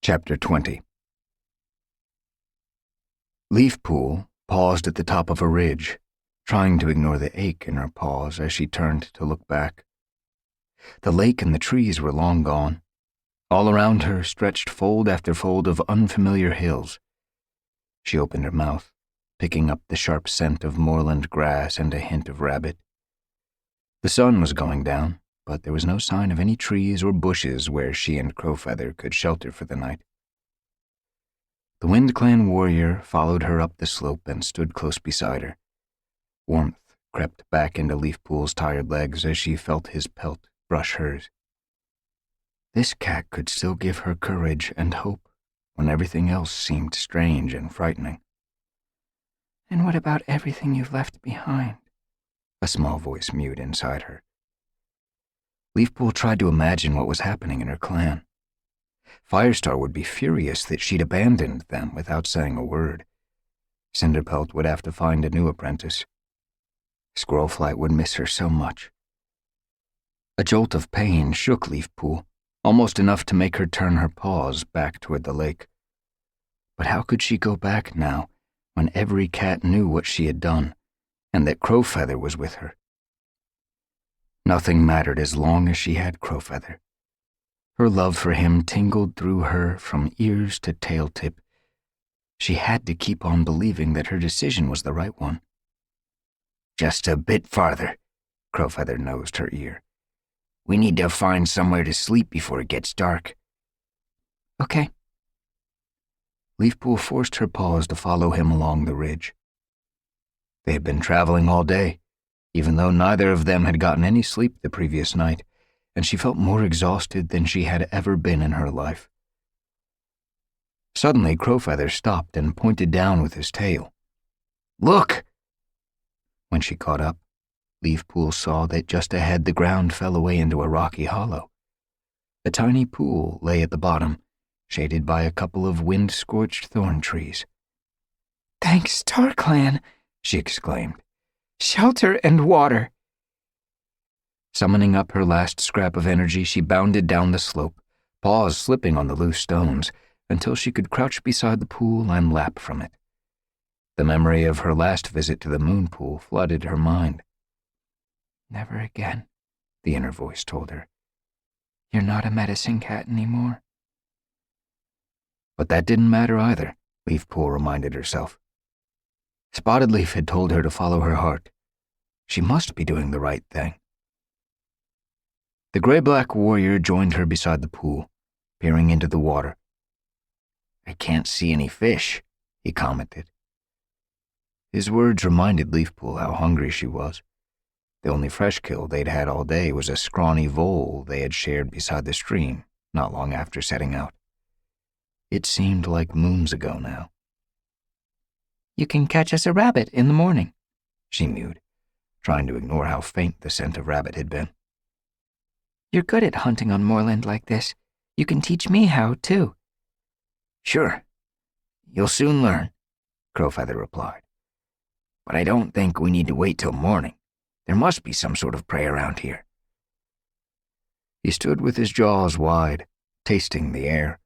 Chapter 20. Leafpool paused at the top of a ridge, trying to ignore the ache in her paws as she turned to look back. The lake and the trees were long gone. All around her stretched fold after fold of unfamiliar hills. She opened her mouth, picking up the sharp scent of moorland grass and a hint of rabbit. The sun was going down, but there was no sign of any trees or bushes where she and Crowfeather could shelter for the night. The Wind Clan warrior followed her up the slope and stood close beside her. Warmth crept back into Leafpool's tired legs as she felt his pelt brush hers. This cat could still give her courage and hope when everything else seemed strange and frightening. "And what about everything you've left behind?" A small voice mewed inside her. Leafpool tried to imagine what was happening in her clan. Firestar would be furious that she'd abandoned them without saying a word. Cinderpelt would have to find a new apprentice. Squirrelflight would miss her so much. A jolt of pain shook Leafpool, almost enough to make her turn her paws back toward the lake. But how could she go back now, when every cat knew what she had done, and that Crowfeather was with her? Nothing mattered as long as she had Crowfeather. Her love for him tingled through her from ears to tail tip. She had to keep on believing that her decision was the right one. "Just a bit farther," Crowfeather nosed her ear. "We need to find somewhere to sleep before it gets dark." "Okay." Leafpool forced her paws to follow him along the ridge. They had been traveling all day, even though neither of them had gotten any sleep the previous night, and she felt more exhausted than she had ever been in her life. Suddenly, Crowfeather stopped and pointed down with his tail. "Look!" When she caught up, Leafpool saw that just ahead the ground fell away into a rocky hollow. A tiny pool lay at the bottom, shaded by a couple of wind-scorched thorn trees. "Thanks, Star Clan," she exclaimed. "Shelter and water." Summoning up her last scrap of energy, she bounded down the slope, paws slipping on the loose stones, until she could crouch beside the pool and lap from it. The memory of her last visit to the moon pool flooded her mind. "Never again," the inner voice told her. "You're not a medicine cat anymore." But that didn't matter either, Leafpool reminded herself. Spotted Leaf had told her to follow her heart. She must be doing the right thing. The gray-black warrior joined her beside the pool, peering into the water. "I can't see any fish," he commented. His words reminded Leafpool how hungry she was. The only fresh kill they'd had all day was a scrawny vole they had shared beside the stream not long after setting out. It seemed like moons ago now. "You can catch us a rabbit in the morning," she mewed, trying to ignore how faint the scent of rabbit had been. "You're good at hunting on moorland like this. You can teach me how, too." "Sure. You'll soon learn," Crowfeather replied. "But I don't think we need to wait till morning. There must be some sort of prey around here." He stood with his jaws wide, tasting the air.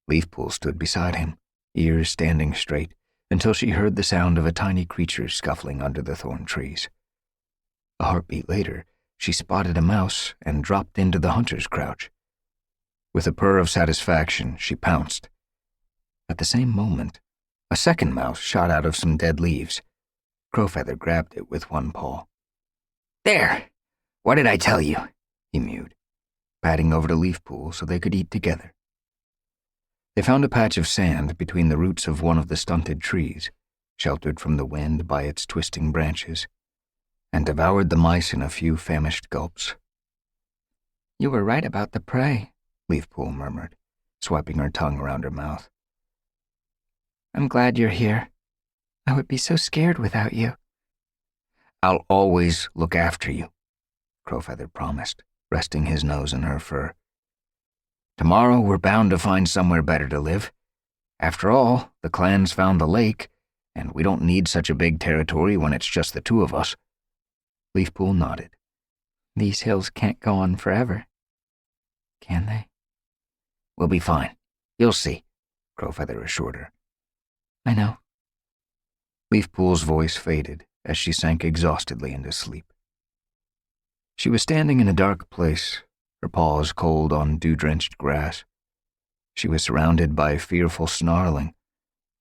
Leafpool stood beside him, ears standing straight, until she heard the sound of a tiny creature scuffling under the thorn trees. A heartbeat later, she spotted a mouse and dropped into the hunter's crouch. With a purr of satisfaction, she pounced. At the same moment, a second mouse shot out of some dead leaves. Crowfeather grabbed it with one paw. "There! What did I tell you?" he mewed, padding over to Leafpool so they could eat together. They found a patch of sand between the roots of one of the stunted trees, sheltered from the wind by its twisting branches, and devoured the mice in a few famished gulps. "You were right about the prey," Leafpool murmured, swiping her tongue around her mouth. "I'm glad you're here. I would be so scared without you." "I'll always look after you," Crowfeather promised, resting his nose in her fur. "Tomorrow we're bound to find somewhere better to live. After all, the clan's found the lake, and we don't need such a big territory when it's just the two of us." Leafpool nodded. "These hills can't go on forever, can they?" "We'll be fine. You'll see, Crowfeather assured her. I know. Leafpool's voice faded as she sank exhaustedly into sleep. She was standing in a dark place, her paws cold on dew-drenched grass. She was surrounded by fearful snarling,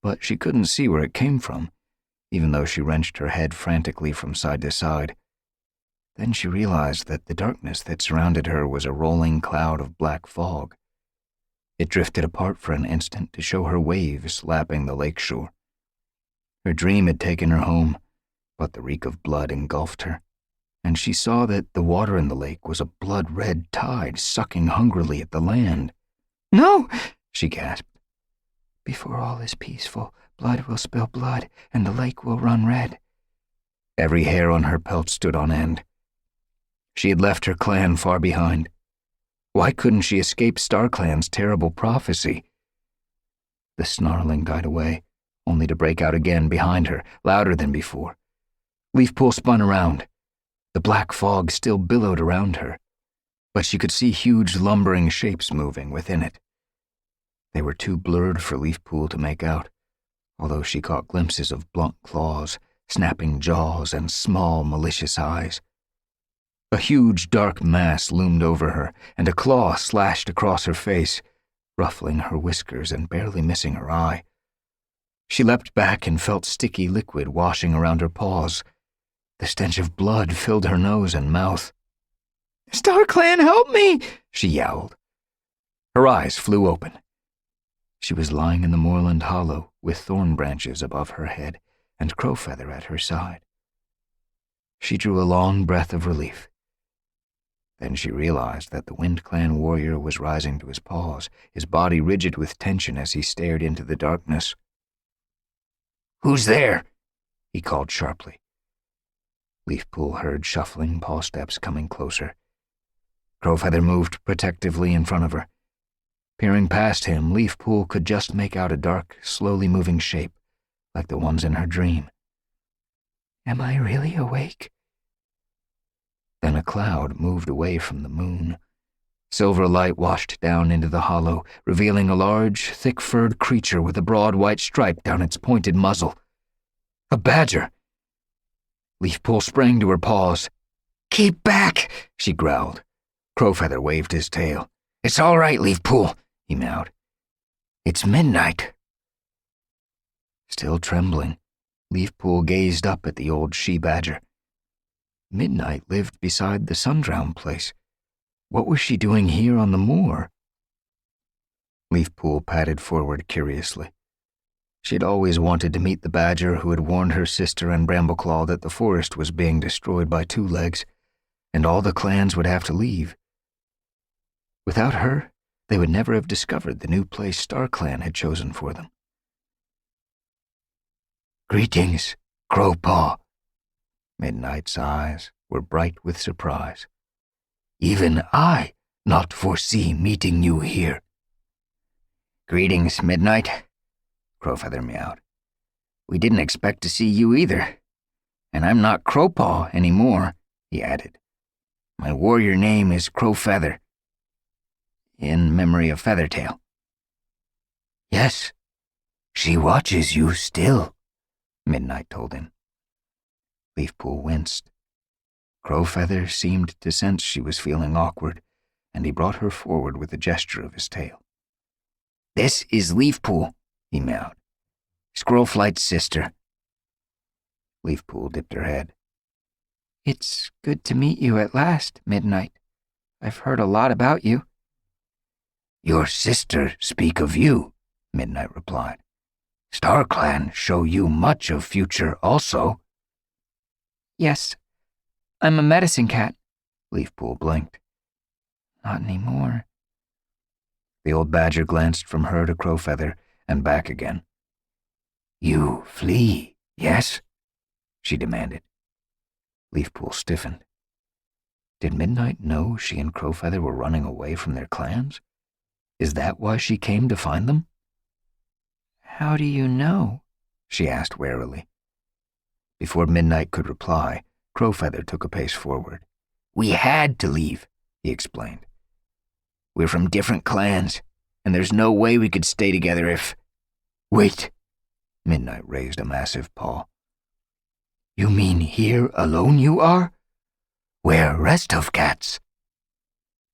but she couldn't see where it came from, even though she wrenched her head frantically from side to side. Then she realized that the darkness that surrounded her was a rolling cloud of black fog. It drifted apart for an instant to show her waves lapping the lakeshore. Her dream had taken her home, but the reek of blood engulfed her, and she saw that the water in the lake was a blood-red tide sucking hungrily at the land. No! She gasped. Before all is peaceful, blood will spill blood, and the lake will run red. Every hair on her pelt stood on end. She had left her clan far behind. Why couldn't she escape StarClan's terrible prophecy? The snarling died away, only to break out again behind her, louder than before. Leafpool spun around. The black fog still billowed around her, but she could see huge lumbering shapes moving within it. They were too blurred for Leafpool to make out, although she caught glimpses of blunt claws, snapping jaws, and small, malicious eyes. A huge dark mass loomed over her, and a claw slashed across her face, ruffling her whiskers and barely missing her eye. She leapt back and felt sticky liquid washing around her paws. The stench of blood filled her nose and mouth. StarClan, help me! She yowled. Her eyes flew open. She was lying in the moorland hollow with thorn branches above her head and Crowfeather at her side. She drew a long breath of relief. Then she realized that the Wind Clan warrior was rising to his paws, his body rigid with tension as he stared into the darkness. Who's there? He called sharply. Leafpool heard shuffling paw steps coming closer. Crowfeather moved protectively in front of her. Peering past him, Leafpool could just make out a dark, slowly moving shape, like the ones in her dream. Am I really awake? Then a cloud moved away from the moon. Silver light washed down into the hollow, revealing a large, thick-furred creature with a broad white stripe down its pointed muzzle. A badger! Leafpool sprang to her paws. Keep back, she growled. Crowfeather waved his tail. It's all right, Leafpool, he meowed. It's midnight. Still trembling, Leafpool gazed up at the old she-badger. Midnight lived beside the Sundrown place. What was she doing here on the moor? Leafpool padded forward curiously. She had always wanted to meet the badger who had warned her sister and Brambleclaw that the forest was being destroyed by Two Legs, and all the clans would have to leave. Without her, they would never have discovered the new place StarClan had chosen for them. Greetings, Crowpaw. Midnight's eyes were bright with surprise. Even I not foresee meeting you here. Greetings, Midnight, Crowfeather meowed. We didn't expect to see you either. And I'm not Crowpaw anymore, he added. My warrior name is Crowfeather, in memory of Feathertail. Yes, she watches you still, Midnight told him. Leafpool winced. Crowfeather seemed to sense she was feeling awkward, and he brought her forward with a gesture of his tail. This is Leafpool, he meowed. Squirrelflight's sister. Leafpool dipped her head. It's good to meet you at last, Midnight. I've heard a lot about you. Your sister speak of you, Midnight replied. StarClan show you much of future also. Yes, I'm a medicine cat. Leafpool blinked. Not anymore. The old badger glanced from her to Crowfeather and back again. You flee, yes? She demanded. Leafpool stiffened. Did Midnight know she and Crowfeather were running away from their clans? Is that why she came to find them? How do you know? She asked warily. Before Midnight could reply, Crowfeather took a pace forward. We had to leave, he explained. We're from different clans, and there's no way we could stay together if... Wait. Midnight raised a massive paw. You mean here alone you are? Where rest of cats?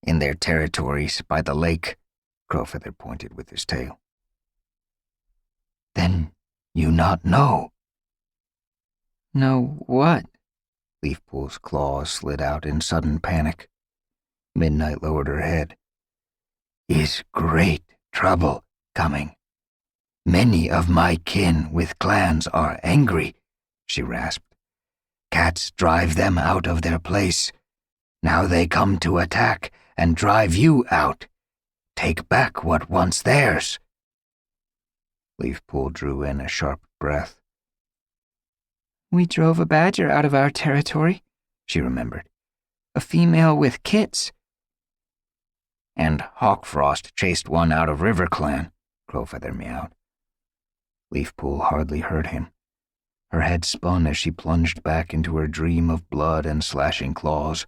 In their territories by the lake, Crowfeather pointed with his tail. Then you not know. Know what? Leafpool's claws slid out in sudden panic. Midnight lowered her head. Is great trouble coming. Many of my kin with clans are angry, she rasped. Cats drive them out of their place. Now they come to attack and drive you out. Take back what once theirs. Leafpool drew in a sharp breath. We drove a badger out of our territory, she remembered. A female with kits. And Hawkfrost chased one out of River Clan, Crowfeather meowed. Leafpool hardly heard him. Her head spun as she plunged back into her dream of blood and slashing claws.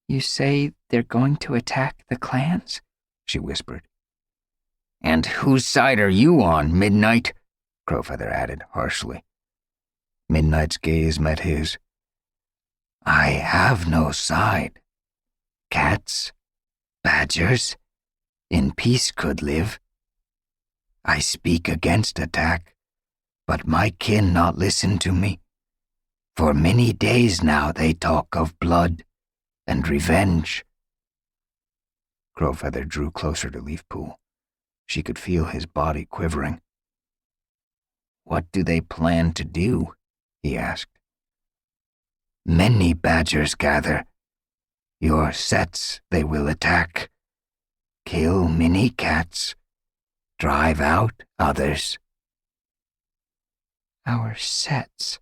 You say they're going to attack the clans? She whispered. And whose side are you on, Midnight? Crowfeather added harshly. Midnight's gaze met his. I have no side. Cats, badgers, in peace could live. I speak against attack, but my kin not listen to me. For many days now they talk of blood and revenge. Crowfeather drew closer to Leafpool. She could feel his body quivering. What do they plan to do? He asked. Many badgers gather. Your sets they will attack. Kill many cats. Drive out others. Our sets.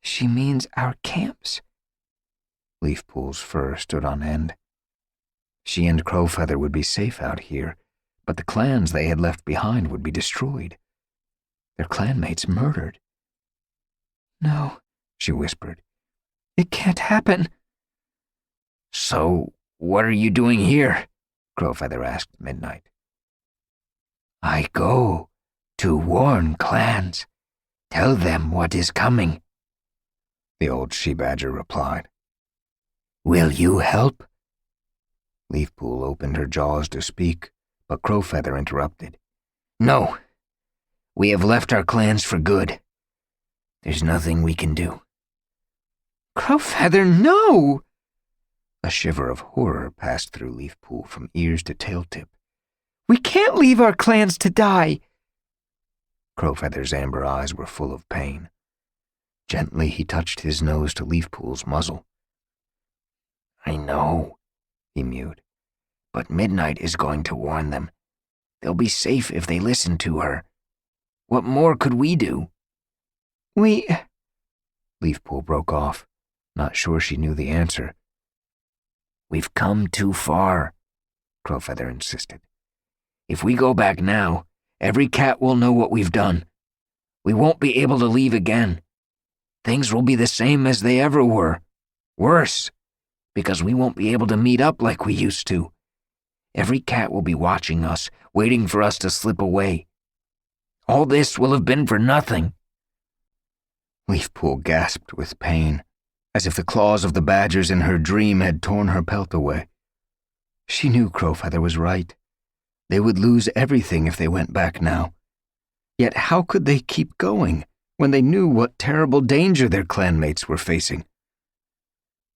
She means our camps. Leafpool's fur stood on end. She and Crowfeather would be safe out here, but the clans they had left behind would be destroyed. Their clanmates murdered. No, she whispered. It can't happen. So, what are you doing here? Crowfeather asked Midnight. I go to warn clans. Tell them what is coming, the old she-badger replied. Will you help? Leafpool opened her jaws to speak, but Crowfeather interrupted. No. We have left our clans for good. There's nothing we can do. Crowfeather, no! A shiver of horror passed through Leafpool from ears to tail tip. We can't leave our clans to die. Crowfeather's amber eyes were full of pain. Gently he touched his nose to Leafpool's muzzle. I know, he mewed, but Midnight is going to warn them. They'll be safe if they listen to her. What more could we do? Leafpool broke off, not sure she knew the answer. We've come too far, Crowfeather insisted. If we go back now, every cat will know what we've done. We won't be able to leave again. Things will be the same as they ever were. Worse, because we won't be able to meet up like we used to. Every cat will be watching us, waiting for us to slip away. All this will have been for nothing. Leafpool gasped with pain, as if the claws of the badgers in her dream had torn her pelt away. She knew Crowfeather was right. They would lose everything if they went back now. Yet how could they keep going when they knew what terrible danger their clanmates were facing?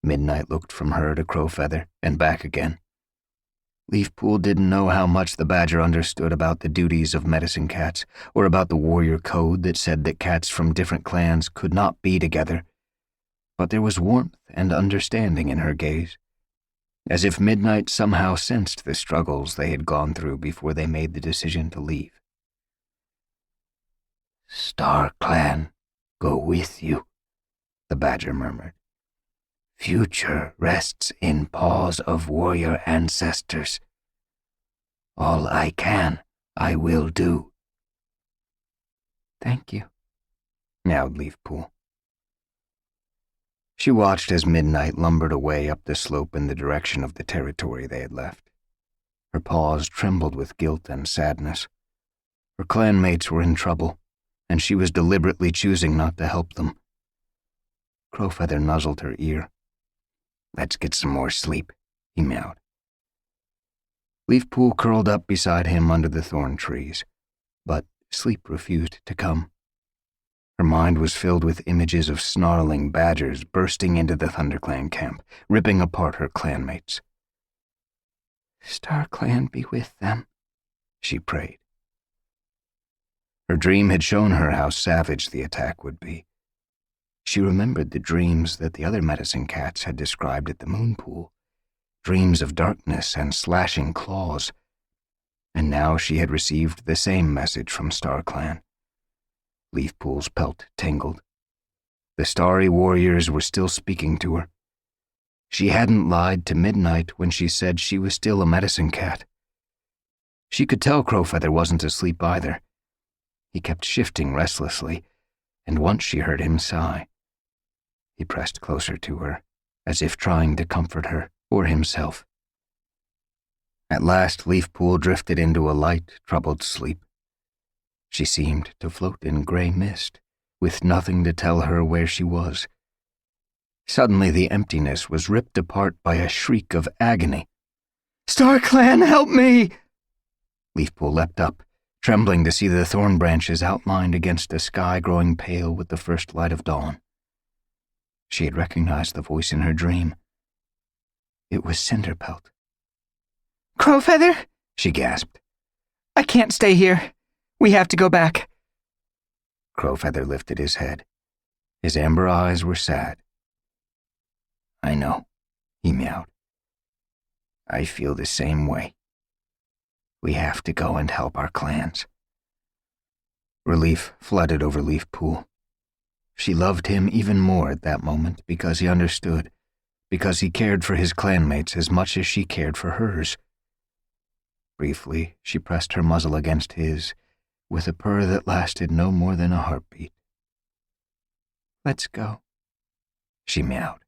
Midnight looked from her to Crowfeather and back again. Leafpool didn't know how much the badger understood about the duties of medicine cats, or about the warrior code that said that cats from different clans could not be together. But there was warmth and understanding in her gaze, as if Midnight somehow sensed the struggles they had gone through before they made the decision to leave. Star Clan, go with you, the badger murmured. Future rests in paws of warrior ancestors. All I can, I will do. Thank you, meowed Leafpool. She watched as Midnight lumbered away up the slope in the direction of the territory they had left. Her paws trembled with guilt and sadness. Her clanmates were in trouble, and she was deliberately choosing not to help them. Crowfeather nuzzled her ear. Let's get some more sleep, he meowed. Leafpool curled up beside him under the thorn trees, but sleep refused to come. Her mind was filled with images of snarling badgers bursting into the ThunderClan camp, ripping apart her clanmates. StarClan be with them, she prayed. Her dream had shown her how savage the attack would be. She remembered the dreams that the other medicine cats had described at the moon pool, dreams of darkness and slashing claws, and now she had received the same message from StarClan. Leafpool's pelt tingled. The starry warriors were still speaking to her. She hadn't lied to Midnight when she said she was still a medicine cat. She could tell Crowfeather wasn't asleep either. He kept shifting restlessly, and once she heard him sigh. He pressed closer to her, as if trying to comfort her or himself. At last, Leafpool drifted into a light, troubled sleep. She seemed to float in gray mist, with nothing to tell her where she was. Suddenly, the emptiness was ripped apart by a shriek of agony. StarClan, help me! Leafpool leapt up, trembling to see the thorn branches outlined against a sky growing pale with the first light of dawn. She had recognized the voice in her dream. It was Cinderpelt. Crowfeather? She gasped. I can't stay here. We have to go back. Crowfeather lifted his head. His amber eyes were sad. I know, he meowed. I feel the same way. We have to go and help our clans. Relief flooded over Leafpool. She loved him even more at that moment because he understood, because he cared for his clanmates as much as she cared for hers. Briefly, she pressed her muzzle against his, with a purr that lasted no more than a heartbeat. Let's go, she meowed.